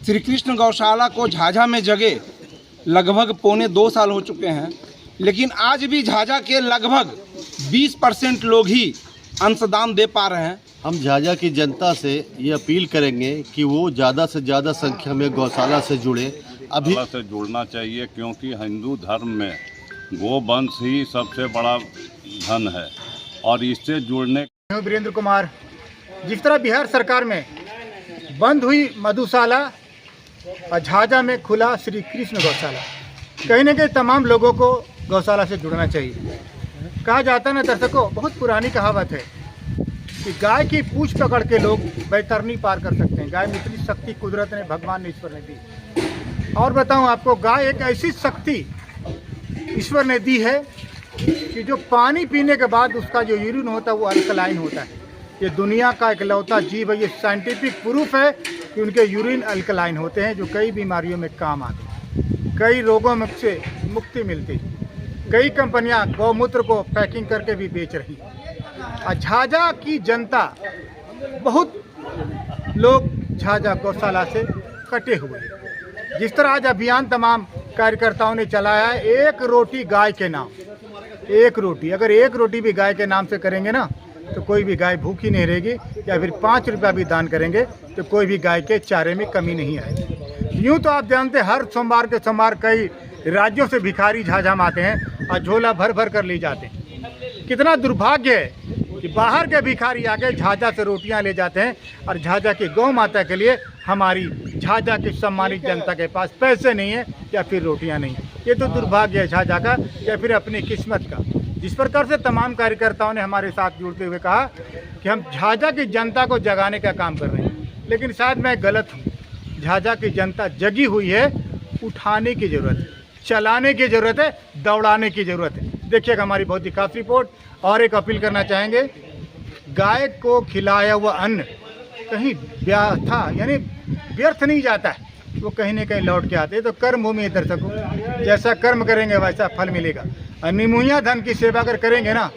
श्री कृष्ण गौशाला को झाझा में जगह लगभग 2.25 साल हो चुके हैं, लेकिन आज भी झाझा के लगभग 20% लोग ही अंशदान दे पा रहे हैं। हम झाझा की जनता से ये अपील करेंगे कि वो ज़्यादा से ज़्यादा संख्या में गौशाला से जुड़े। अभी से जुड़ना चाहिए, क्योंकि हिंदू धर्म में गोवंश ही सबसे बड़ा धन है और इससे जुड़ने। वीरेंद्र कुमार, जिस तरह बिहार सरकार में बंद हुई मधुशाला और झाझा में खुला श्री कृष्ण गौशाला, कहीं न कहीं तमाम लोगों को गौशाला से जुड़ना चाहिए। कहा जाता है ना दर्शकों, बहुत पुरानी कहावत है कि गाय की पूंछ पकड़ के लोग बैतरनी पार कर सकते हैं। गाय में इतनी शक्ति कुदरत ने, भगवान ने, ईश्वर ने दी। और बताऊं आपको, गाय एक ऐसी शक्ति ईश्वर ने दी है कि जो पानी पीने के बाद उसका जो यूरिन होता है वो अल्कलाइन होता है। ये दुनिया का इकलौता जीव है, ये साइंटिफिक प्रूफ है कि उनके यूरिन अल्कलाइन होते हैं, जो कई बीमारियों में काम आते हैं, कई रोगों में से मुक्ति मिलती है। कई कंपनियां गौमूत्र को पैकिंग करके भी बेच रही हैं। और झाझा की जनता, बहुत लोग झाझा गौशाला से कटे हुए हैं। जिस तरह आज अभियान तमाम कार्यकर्ताओं ने चलाया है, एक रोटी गाय के नाम, एक रोटी, अगर एक रोटी भी गाय के नाम से करेंगे ना तो कोई भी गाय भूखी नहीं रहेगी, या फिर 5 रुपया भी दान करेंगे तो कोई भी गाय के चारे में कमी नहीं आएगी। यूँ तो आप जानते हैं, हर सोमवार के सोमवार कई राज्यों से भिखारी झाझा में आते हैं और झोला भर भर कर ले जाते हैं। कितना दुर्भाग्य है कि बाहर के भिखारी आके झाझा से रोटियां ले जाते हैं और झाझा की गौ माता के लिए हमारी झाझा की सम्मानित जनता के पास पैसे नहीं है या फिर रोटियां नहीं है। ये तो दुर्भाग्य है झाझा का, या फिर अपनी किस्मत का। जिस प्रकार से तमाम कार्यकर्ताओं ने हमारे साथ जुड़ते हुए कहा कि हम झाझा की जनता को जगाने का काम कर रहे हैं, लेकिन शायद मैं गलत हूँ। झाझा की जनता जगी हुई है, उठाने की ज़रूरत है, चलाने की ज़रूरत है, दौड़ाने की ज़रूरत है। देखिएगा हमारी बहुत ही खास रिपोर्ट। और एक अपील करना चाहेंगे, गाय को खिलाया हुआ अन्न कहीं यानी व्यर्थ नहीं जाता है, वो कहीं न कहीं लौट के आते हैं। तो कर्म भूमि है दर्शकों, जैसा कर्म करेंगे वैसा फल मिलेगा। और निमुया धन की सेवा अगर करेंगे ना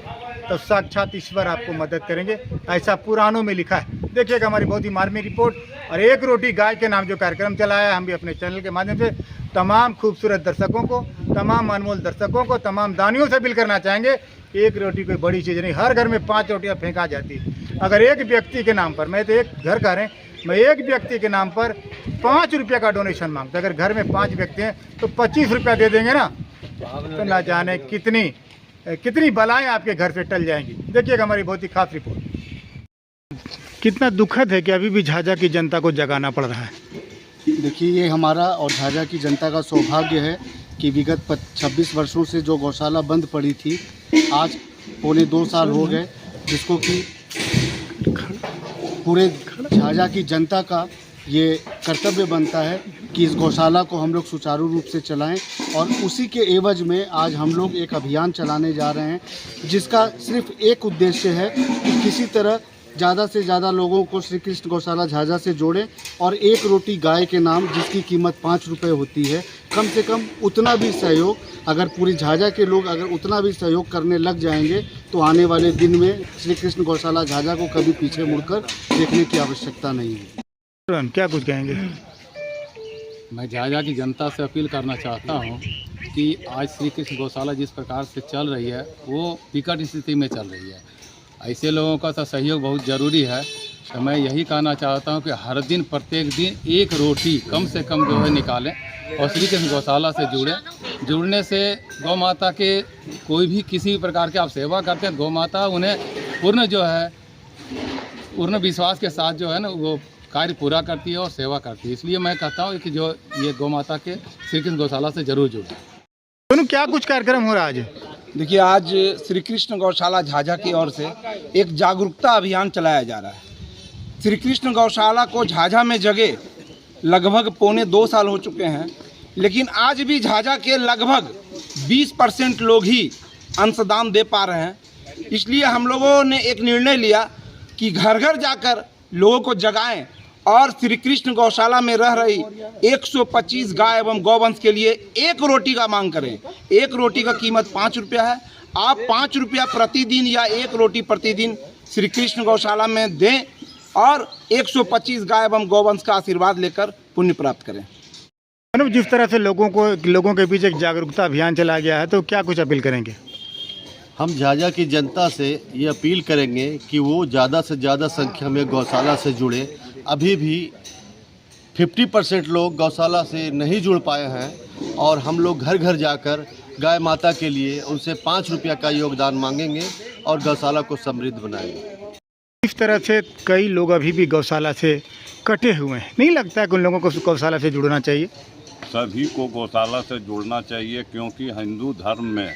तो साक्षात ईश्वर आपको मदद करेंगे, ऐसा पुराणों में लिखा है। देखिएगा हमारी बहुत ही मार्मिक रिपोर्ट। और एक रोटी गाय के नाम जो कार्यक्रम चलाया है, हम भी अपने चैनल के माध्यम से तमाम खूबसूरत दर्शकों को, तमाम अनमोल दर्शकों को, तमाम दानियों से अपील करना चाहेंगे, एक रोटी कोई बड़ी चीज़ नहीं। हर घर में 5 रोटियां फेंका जाती है। अगर एक व्यक्ति के नाम पर, मैं तो एक घर का रहे, मैं एक व्यक्ति के नाम पर 5 रुपये का डोनेशन मांगता। अगर घर में 5 व्यक्ति हैं तो 25 रुपया दे देंगे ना, तो ना जाने कितनी बलाएं आपके घर से टल जाएंगी। देखिएगा हमारी बहुत ही खास रिपोर्ट। कितना दुखद है कि अभी भी झाझा की जनता को जगाना पड़ रहा है। देखिए, ये हमारा और झाझा की जनता का सौभाग्य है कि विगत 26 वर्षों से जो गौशाला बंद पड़ी थी, आज 2.25 साल हो गए, जिसको कि पूरे झाझा की जनता का ये कर्तव्य बनता है कि इस गौशाला को हम लोग सुचारू रूप से चलाएं। और उसी के एवज में आज हम लोग एक अभियान चलाने जा रहे हैं, जिसका सिर्फ एक उद्देश्य है कि किसी तरह ज़्यादा से ज़्यादा लोगों को श्री कृष्ण गौशाला झाझा से जोड़ें। और एक रोटी गाय के नाम, जिसकी कीमत 5 रुपये होती है, कम से कम उतना भी सहयोग, अगर पूरी झाझा के लोग अगर उतना भी सहयोग करने लग जाएंगे तो आने वाले दिन में श्री कृष्ण गौशाला झाझा को कभी पीछे मुड़कर देखने की आवश्यकता नहीं है। क्या कुछ कहेंगे? मैं झाझा की जनता से अपील करना चाहता हूं कि आज श्री कृष्ण गौशाला जिस प्रकार से चल रही है वो विकट स्थिति में चल रही है। ऐसे लोगों का तो सहयोग बहुत ज़रूरी है। तो मैं यही कहना चाहता हूं कि हर दिन, प्रत्येक दिन एक रोटी कम से कम जो है निकालें और श्री कृष्ण गौशाला से जुड़ें। जुड़ने से गौ माता के कोई भी किसी भी प्रकार के आप सेवा करते हैं, गौ माता उन्हें पूर्ण विश्वास के साथ जो है ना वो कार्य पूरा करती है और सेवा करती है। इसलिए मैं कहता हूँ कि जो ये गौ माता के श्री कृष्ण गौशाला से जरूर जुड़ें। दोनों क्या कुछ कार्यक्रम हो रहा है आज? देखिए, आज श्री कृष्ण गौशाला झाझा की ओर से एक जागरूकता अभियान चलाया जा रहा है। श्री कृष्ण गौशाला को झाझा में जगह लगभग 2.25 साल हो चुके हैं, लेकिन आज भी झाझा के लगभग 20% लोग ही अंशदान दे पा रहे हैं। इसलिए हम लोगों ने एक निर्णय लिया कि घर घर जाकर लोगों को जगाएं और श्री कृष्ण गौशाला में रह रही 125 गाय एवं गौवंश के लिए एक रोटी का मांग करें। एक रोटी का कीमत 5 रुपया है। आप 5 रुपया प्रतिदिन या एक रोटी प्रतिदिन श्री कृष्ण गौशाला में दें और 125 गाय एवं गौवंश का आशीर्वाद लेकर पुण्य प्राप्त करें। जिस तरह से लोगों के बीच एक जागरूकता अभियान चलाया गया है, तो क्या कुछ अपील करेंगे? हम झाझा की जनता से ये अपील करेंगे कि वो ज़्यादा से ज़्यादा संख्या में गौशाला से जुड़े। अभी भी 50% लोग गौशाला से नहीं जुड़ पाए हैं और हम लोग घर घर जाकर गाय माता के लिए उनसे 5 रुपया का योगदान मांगेंगे और गौशाला को समृद्ध बनाएंगे। इस तरह से कई लोग अभी भी गौशाला से कटे हुए हैं, नहीं लगता है कि उन लोगों को गौशाला से जुड़ना चाहिए? सभी को गौशाला से जुड़ना चाहिए, क्योंकि हिंदू धर्म में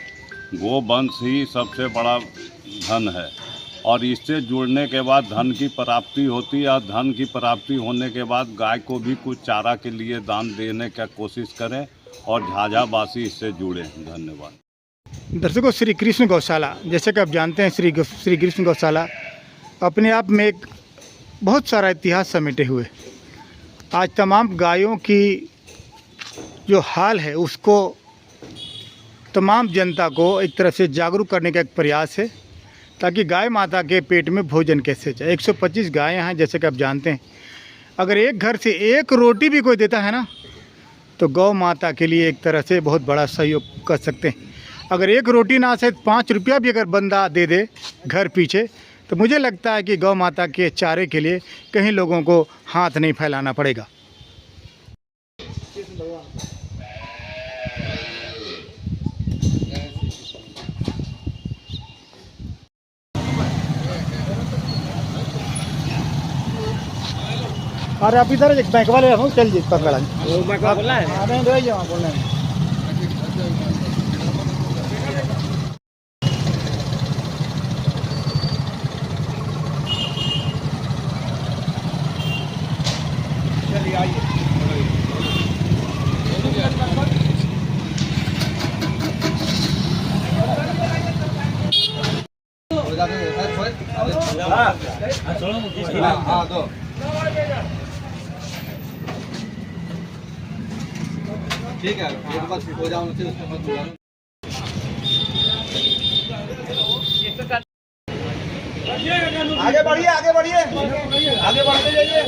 गोवंश ही सबसे बड़ा धन है और इससे जुड़ने के बाद धन की प्राप्ति होती है और धन की प्राप्ति होने के बाद गाय को भी कुछ चारा के लिए दान देने का कोशिश करें और झाझावासी इससे जुड़े। धन्यवाद। दर्शकों, श्री कृष्ण गौशाला, जैसे कि आप जानते हैं, श्री कृष्ण गौशाला अपने आप में एक बहुत सारा इतिहास समेटे हुए। आज तमाम गायों की जो हाल है उसको तमाम जनता को एक तरह से जागरूक करने का एक प्रयास है, ताकि गाय माता के पेट में भोजन कैसे जाए। 125 गायें हैं, जैसे कि आप जानते हैं। अगर एक घर से एक रोटी भी कोई देता है ना, तो गौ माता के लिए एक तरह से बहुत बड़ा सहयोग कर सकते हैं। अगर एक रोटी ना से 5 रुपया भी अगर बंदा दे दे घर पीछे, तो मुझे लगता है कि गौ माता के चारे के लिए कहीं लोगों को हाथ नहीं फैलाना पड़ेगा। अरे आप इधर एक बैंक वाले हो, चल जी पकड़ा वो बैंक वाला बोलना है। हाँ, नहीं रह जाओ बोलना है। चलिए आइए। हाँ तो ठीक है, एक बार हो जाओ उसके बाद आगे बढ़िए, आगे बढ़ते जाइए।